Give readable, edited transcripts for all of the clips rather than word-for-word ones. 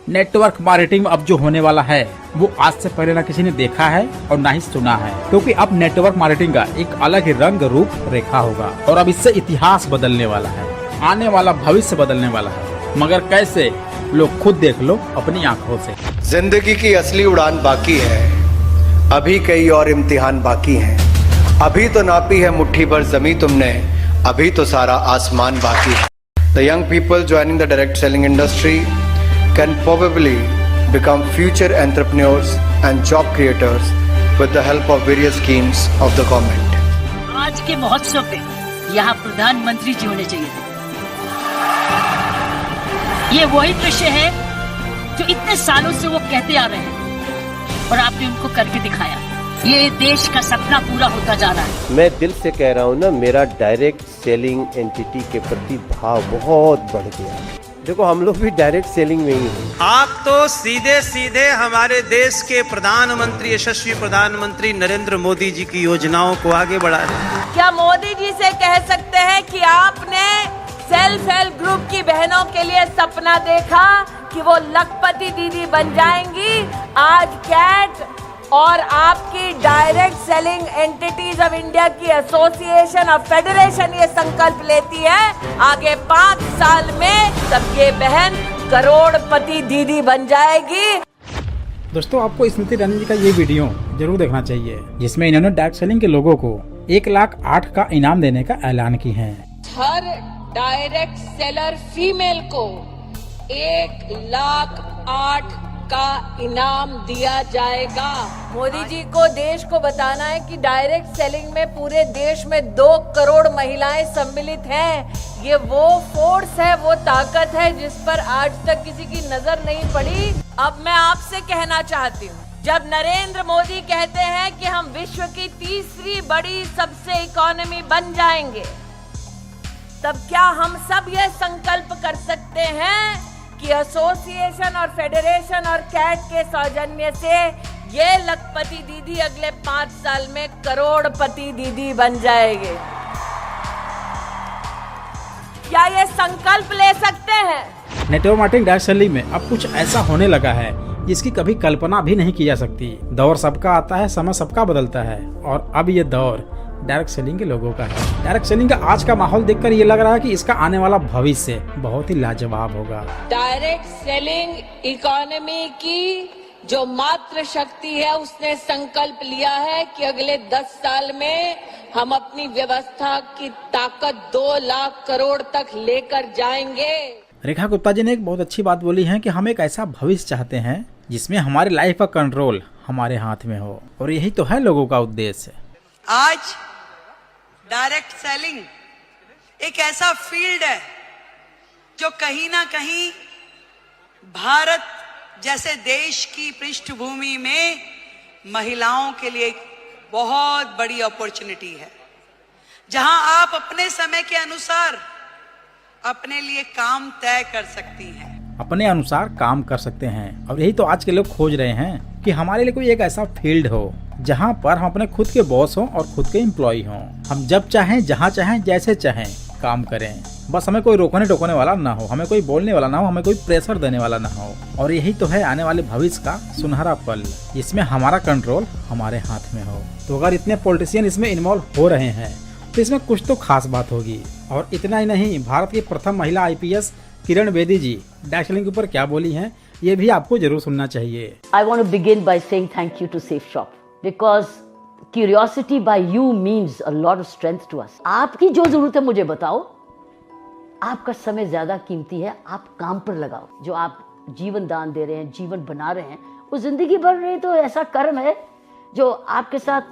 Network marketing अब जो होने वाला है वो आज से पहले ना किसी ने देखा है और ना ही सुना है, क्योंकि अब नेटवर्क मार्केटिंग का एक अलग ही रंग रूप रेखा होगा और अब इससे इतिहास बदलने वाला है, आने वाला भविष्य बदलने वाला है। मगर कैसे, लोग खुद देख लो अपनी आंखों से। जिंदगी की असली उड़ान बाकी है, अभी कई और इम्तिहान बाकी हैं। अभी तो नापी है मुट्ठी भर जमीन तुमने, अभी तो सारा आसमान बाकी है। The young people joining the direct selling industry can probably become future entrepreneurs and job creators with the help of various schemes of the government. आज के महोत्सव पे यहाँ प्रधानमंत्री जी होने चाहिए थे। ये वही दृश्य है जो इतने सालों से वो कहते आ रहे हैं और आपने उनको करके दिखाया। ये देश का सपना पूरा होता जा रहा है। मैं दिल से कह रहा हूँ ना, मेरा डायरेक्ट सेलिंग एंटिटी के प्रति भाव बहुत बढ़ गया। देखो हम लोग भी डायरेक्ट सेलिंग में ही हैं। आप तो सीधे सीधे हमारे देश के प्रधानमंत्री, यशस्वी प्रधानमंत्री नरेंद्र मोदी जी की योजनाओं को आगे बढ़ा रहे हैं। क्या मोदी जी से कह सकते हैं कि आपने सेल्फ हेल्प ग्रुप की बहनों के लिए सपना देखा कि वो लखपति दीदी बन जाएंगी? आज कैट और आपकी direct selling entities of India की एसोसिएशन और फेडरेशन ये संकल्प लेती है, आगे 5 साल में सबके बहन करोड़पति दीदी बन जाएगी। दोस्तों, आपको स्मृति ईरानी जी का ये वीडियो जरूर देखना चाहिए, जिसमें इन्होंने डायरेक्ट सेलिंग के लोगों को 1,08,000 का इनाम देने का ऐलान की है। हर डायरेक्ट सेलर फीमेल को 1,08,000 का इनाम दिया जाएगा। मोदी जी को देश को बताना है कि डायरेक्ट सेलिंग में पूरे देश में 2 करोड़ महिलाएं सम्मिलित हैं। ये वो फोर्स है, वो ताकत है जिस पर आज तक किसी की नजर नहीं पड़ी। अब मैं आपसे कहना चाहती हूँ, जब नरेंद्र मोदी कहते हैं कि हम विश्व की तीसरी बड़ी सबसे इकोनॉमी बन जाएंगे, तब क्या हम सब ये संकल्प कर सकते हैं कि एसोसिएशन और फेडरेशन और कैट के सौजन्य से ये लखपति दीदी अगले 5 साल में करोड़पति दीदी बन जाएंगे? क्या ये संकल्प ले सकते हैं? नेटवर्क मार्केटिंग डायरेक्ट सेलिंग में अब कुछ ऐसा होने लगा है जिसकी कभी कल्पना भी नहीं की जा सकती। दौर सबका आता है, समय सबका बदलता है और अब ये दौर डायरेक्ट सेलिंग के लोगों का है। डायरेक्ट सेलिंग का आज का माहौल देखकर ये लग रहा है कि इसका आने वाला भविष्य बहुत ही लाजवाब होगा। डायरेक्ट सेलिंग इकोनॉमी की जो मात्र शक्ति है, उसने संकल्प लिया है कि अगले 10 साल में हम अपनी व्यवस्था की ताकत 2 लाख करोड़ तक लेकर जाएंगे। रेखा गुप्ता जी ने एक बहुत अच्छी बात बोली है कि हम एक ऐसा भविष्य चाहते हैं जिसमें हमारी लाइफ का कंट्रोल हमारे हाथ में हो, और यही तो है लोगों का उद्देश्य। आज डायरेक्ट सेलिंग एक ऐसा फील्ड है जो कहीं ना कहीं भारत जैसे देश की पृष्ठभूमि में महिलाओं के लिए एक बहुत बड़ी अपॉर्चुनिटी है, जहां आप अपने समय के अनुसार अपने लिए काम तय कर सकती हैं, अपने अनुसार काम कर सकते हैं। और यही तो आज के लोग खोज रहे हैं कि हमारे लिए कोई एक ऐसा फील्ड हो जहां पर हम अपने खुद के बॉस हों और खुद के एम्प्लॉय हों। हम जब चाहें, जहां चाहें, जैसे चाहें काम करें। बस हमें कोई रोकने टोकने वाला ना हो, हमें कोई बोलने वाला ना हो, हमें कोई प्रेशर देने वाला ना हो। और यही तो है आने वाले भविष्य का सुनहरा पल, इसमें हमारा कंट्रोल हमारे हाथ में हो। तो अगर इतने पॉलिटिशियन इसमें इन्वॉल्व हो रहे हैं तो इसमें कुछ तो खास बात होगी। और इतना ही नहीं, भारत की प्रथम महिला IPS किरण बेदी जी डायरेक्ट सेलिंग के ऊपर क्या बोली हैं, ये भी आपको जरूर सुनना चाहिए। I want to begin by saying thank you to Safe Shop because curiosity by you means a lot of strength to us. आपकी जो जरूरत है मुझे बताओ, आपका समय ज्यादा कीमती है, आप काम पर लगाओ। जो आप जीवन दान दे रहे हैं, जीवन बना रहे हैं, वो जिंदगी भर रहे तो ऐसा कर्म है जो आपके साथ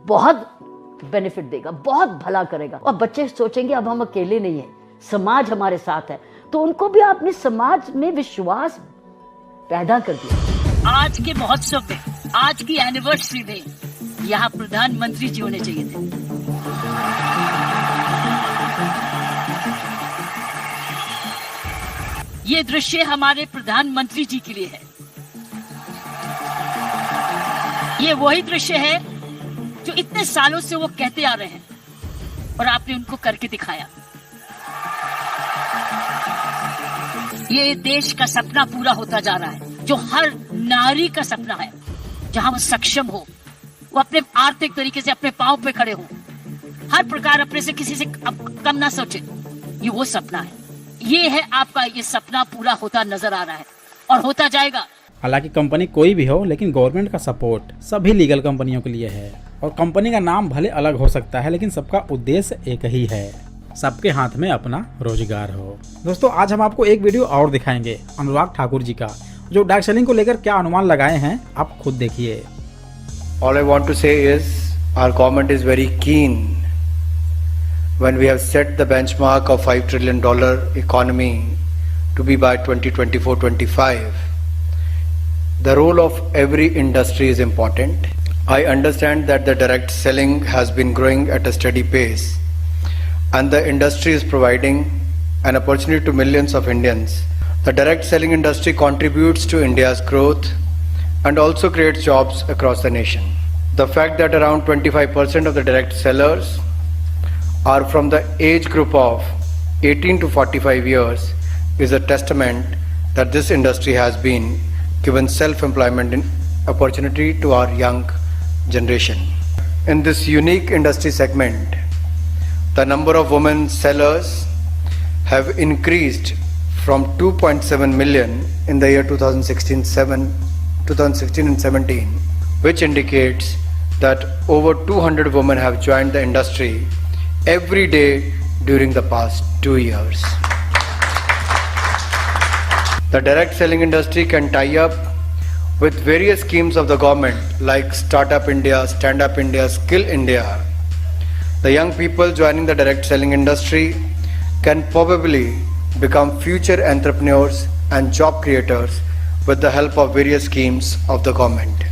बहुत बेनिफिट देगा, बहुत भला करेगा। और बच्चे सोचेंगे अब हम अकेले नहीं हैं, समाज हमारे साथ है, तो उनको भी आपने समाज में विश्वास पैदा कर दिया। आज के महोत्सव पे, आज की एनिवर्सरी में यहाँ प्रधानमंत्री जी होने चाहिए थे। ये दृश्य हमारे प्रधानमंत्री जी के लिए है। ये वही दृश्य है जो इतने सालों से वो कहते आ रहे हैं और आपने उनको करके दिखाया। ये देश का सपना पूरा होता जा रहा है, जो हर नारी का सपना है, जहां वो सक्षम हो, वो अपने आर्थिक तरीके से अपने पांव पे खड़े हो, हर प्रकार अपने से किसी से कम ना सोचे। ये वो सपना है, ये है आपका, ये सपना पूरा होता नजर आ रहा है और होता जाएगा। हालांकि कंपनी कोई भी हो, लेकिन गवर्नमेंट का सपोर्ट सभी लीगल कंपनियों के लिए है। और कंपनी का नाम भले अलग हो सकता है, लेकिन सबका उद्देश्य एक ही है, सबके हाथ में अपना रोजगार हो। दोस्तों, आज हम आपको एक वीडियो और दिखाएंगे अनुराग ठाकुर जी का, जो डायरेक्ट सेलिंग को लेकर क्या अनुमान लगाए हैं, आप खुद देखिए। All I want to say is our government is very keen when we have set the benchmark of $5 trillion economy to be by 2024-25. The role of every industry is important. I understand that the direct selling has been growing at a steady pace and the industry is providing an opportunity to millions of Indians. The direct selling industry contributes to India's growth and also creates jobs across the nation. The fact that around 25% of the direct sellers are from the age group of 18 to 45 years is a testament that this industry has been given self-employment opportunity to our young generation. In this unique industry segment, the number of women sellers have increased from 2.7 million in the year 2016 and 17, which indicates that over 200 women have joined the industry every day during the past 2 years. The direct selling industry can tie up with various schemes of the government like Startup India, Stand Up India, Skill India. The young people joining the direct selling industry can probably become future entrepreneurs and job creators with the help of various schemes of the government.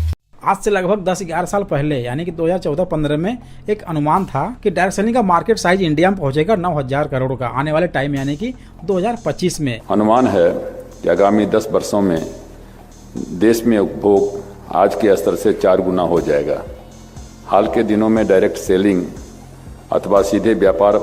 आज से लगभग 10-11 साल पहले यानी कि 2014-15 में एक अनुमान था कि डायरेक्ट सेलिंग का मार्केट साइज इंडिया में पहुंचेगा 9,000 करोड़ का आने वाले टाइम यानी कि 2025 में। अनुमान है कि आगामी 10 वर्षों में देश में उपभोग आज के स्तर से 4 गुना हो जाएगा। हाल के दिनों में डायरेक्ट सेलिंग अथवा सीधे व्यापार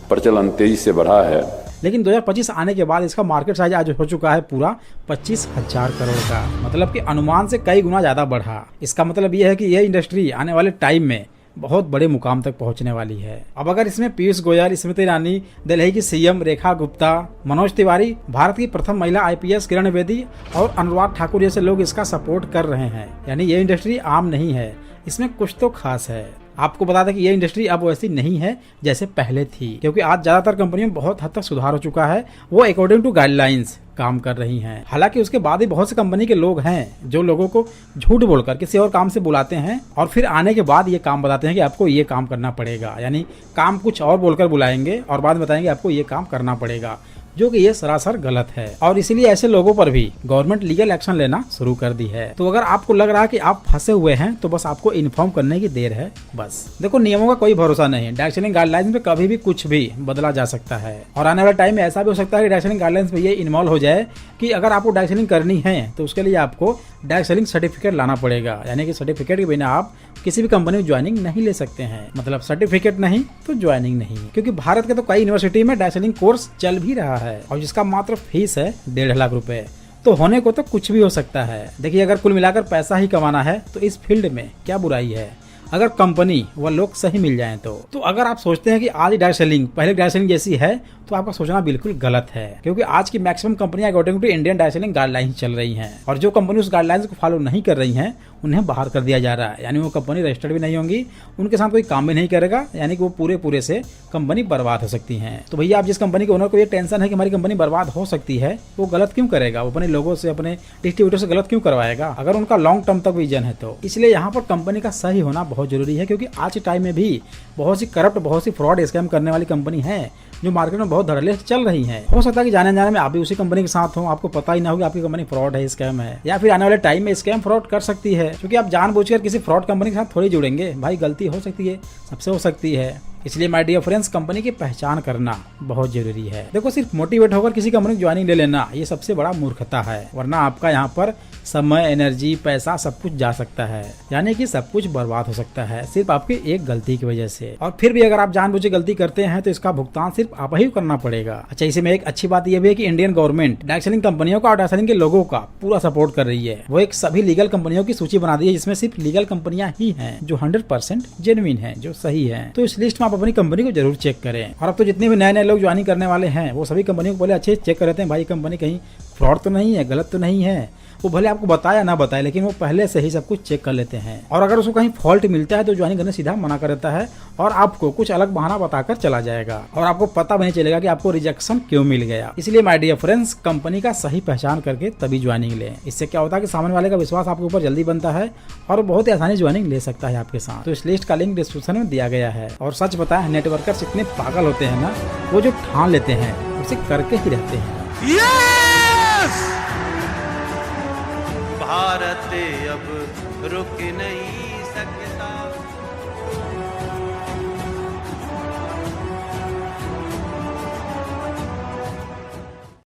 प्रचलन तेजी से बढ़ा है, लेकिन 2025 आने के बाद इसका मार्केट साइज आज हो चुका है पूरा 25,000 करोड़ का, मतलब कि अनुमान से कई गुना ज्यादा बढ़ा। इसका मतलब यह है कि यह इंडस्ट्री आने वाले टाइम में बहुत बड़े मुकाम तक पहुंचने वाली है। अब अगर इसमें पीयूष गोयल, स्मृति ईरानी, दिल्ली की सीएम रेखा गुप्ता, मनोज तिवारी, भारत की प्रथम महिला IPS किरण बेदी और अनुराग ठाकुर जैसे लोग इसका सपोर्ट कर रहे हैं, यानी ये इंडस्ट्री आम नहीं है, इसमें कुछ तो खास है। आपको बता दें कि ये इंडस्ट्री अब वैसी नहीं है जैसे पहले थी, क्योंकि आज ज्यादातर कंपनियों में बहुत हद तक सुधार हो चुका है, वो अकॉर्डिंग टू गाइडलाइंस काम कर रही हैं। हालांकि उसके बाद भी बहुत से कंपनी के लोग हैं जो लोगों को झूठ बोलकर किसी और काम से बुलाते हैं और फिर आने के बाद ये काम बताते हैं कि आपको ये काम करना पड़ेगा, यानी काम कुछ और बोलकर बुलाएंगे और बाद में बताएंगे आपको ये काम करना पड़ेगा, जो कि ये सरासर गलत है। और इसीलिए ऐसे लोगों पर भी गवर्नमेंट लीगल एक्शन लेना शुरू कर दी है। तो अगर आपको लग रहा है कि आप फंसे हुए हैं तो बस आपको इन्फॉर्म करने की देर है। बस देखो, नियमों का कोई भरोसा नहीं, डायरेक्ट सेलिंग गाइडलाइंस में कभी भी कुछ भी बदला जा सकता है और आने वाले टाइम में ऐसा भी हो सकता है कि डायरेक्ट सेलिंग गाइडलाइंस में ये इन्वॉल्व हो जाए कि अगर आपको डायरेक्ट सेलिंग करनी है तो उसके लिए आपको डायरेक्ट सेलिंग सर्टिफिकेट लाना पड़ेगा, यानी कि सर्टिफिकेट के बिना आप किसी भी कंपनी में ज्वाइनिंग नहीं ले सकते हैं। मतलब सर्टिफिकेट नहीं तो ज्वाइनिंग नहीं, क्योंकि भारत के तो कई यूनिवर्सिटी में डायरेक्ट सेलिंग कोर्स चल भी रहा है और जिसका मात्र फीस है 1.5 लाख रुपए। तो होने को तो कुछ भी हो सकता है। देखिए, अगर कुल मिलाकर पैसा ही कमाना है तो इस फील्ड में क्या बुराई है, अगर कंपनी व लोग सही मिल जाएं तो अगर आप सोचते हैं कि आज डायरेक्ट सेलिंग पहले डायरेक्ट सेलिंग जैसी है तो आपका सोचना बिल्कुल गलत है, क्योंकि आज की मैक्सिमम कंपनियां according to Indian direct selling guidelines चल रही हैं और जो कंपनी उस गाइडलाइंस को फॉलो नहीं कर रही हैं उन्हें बाहर कर दिया जा रहा है, यानी वो कंपनी रजिस्टर्ड भी नहीं होंगी, उनके साथ कोई काम भी नहीं करेगा, यानी कि वो पूरे से कंपनी बर्बाद हो सकती है। तो भैया, आप जिस कंपनी के ओनर को ये टेंशन है कि हमारी कंपनी बर्बाद हो सकती है, वो गलत क्यों करेगा? वो अपने लोगों से, अपने डिस्ट्रीब्यूटर से गलत क्यों करवाएगा अगर उनका लॉन्ग टर्म तक विजन है तो? इसलिए यहाँ पर कंपनी का सही होना बहुत जरूरी है, क्योंकि आज के टाइम में भी बहुत सी करप्ट, बहुत सी फ्रॉड स्कैम करने वाली कंपनी है जो मार्केट में बहुत धड़ल्ले से चल रही हैं। हो सकता है कि जाने में आप भी उसी कंपनी के साथ हो, आपको पता ही ना हो कि आपकी कंपनी फ्रॉड है, स्कैम है, या फिर आने वाले टाइम में स्कैम फ्रॉड कर सकती है, क्योंकि आप जानबूझकर किसी फ्रॉड कंपनी के साथ थोड़ी जुड़ेंगे। भाई, गलती हो सकती है, सबसे हो सकती है। इसलिए माय डियर फ्रेंड्स, कंपनी की पहचान करना बहुत जरूरी है। देखो, सिर्फ मोटिवेट होकर किसी कंपनी की ज्वाइनिंग ले लेना ये सबसे बड़ा मूर्खता है, वरना आपका यहाँ पर समय, एनर्जी, पैसा सब कुछ जा सकता है, यानी कि सब कुछ बर्बाद हो सकता है सिर्फ आपकी एक गलती की वजह से। और फिर भी अगर आप जानबूझ के गलती करते हैं तो इसका भुगतान सिर्फ सिर्फ आप ही करना पड़ेगा। अच्छा, इसी में एक अच्छी बात यह भी है कि इंडियन गवर्नमेंट डायरेक्ट सेलिंग कंपनियों का और डायरेक्ट सेलिंग के लोगों का पूरा सपोर्ट कर रही है। वो एक सभी लीगल कंपनियों की सूची बना दी है जिसमें सिर्फ लीगल कंपनियां ही हैं जो 100% जेन्युइन है, जो सही है। तो इस लिस्ट में आप अपनी कंपनी को जरूर चेक करें। और अब तो जितने भी नए लोग ज्वाइनिंग करने वाले हैं वो सभी कंपनियों को पहले अच्छे से चेक कर लेते हैं, भाई कंपनी कहीं फ्रॉड तो नहीं है, गलत तो नहीं है। वो भले आपको बताया ना बताए, लेकिन वो पहले से ही सब कुछ चेक कर लेते हैं। और अगर उसको कहीं फॉल्ट मिलता है तो ज्वाइनिंग करने सीधा मना कर देता है और आपको कुछ अलग बहाना बताकर चला जाएगा और आपको पता भी नहीं चलेगा कि आपको रिजेक्शन क्यों मिल गया। इसलिए माय डियर फ्रेंड्स, कंपनी का सही पहचान करके तभी ज्वाइनिंग लें। इससे क्या होता है कि सामने वाले का विश्वास आपके ऊपर जल्दी बनता है और बहुत ही आसानी ज्वाइनिंग ले सकता है आपके साथ। तो इस लिस्ट का लिंक डिस्क्रिप्शन में दिया गया है। और सच बताएं, नेटवर्कर्स इतने पागल होते हैं ना, वो जो ठान लेते हैं उसे करके ही रहते हैं। भारत अब रुक नहीं सकता।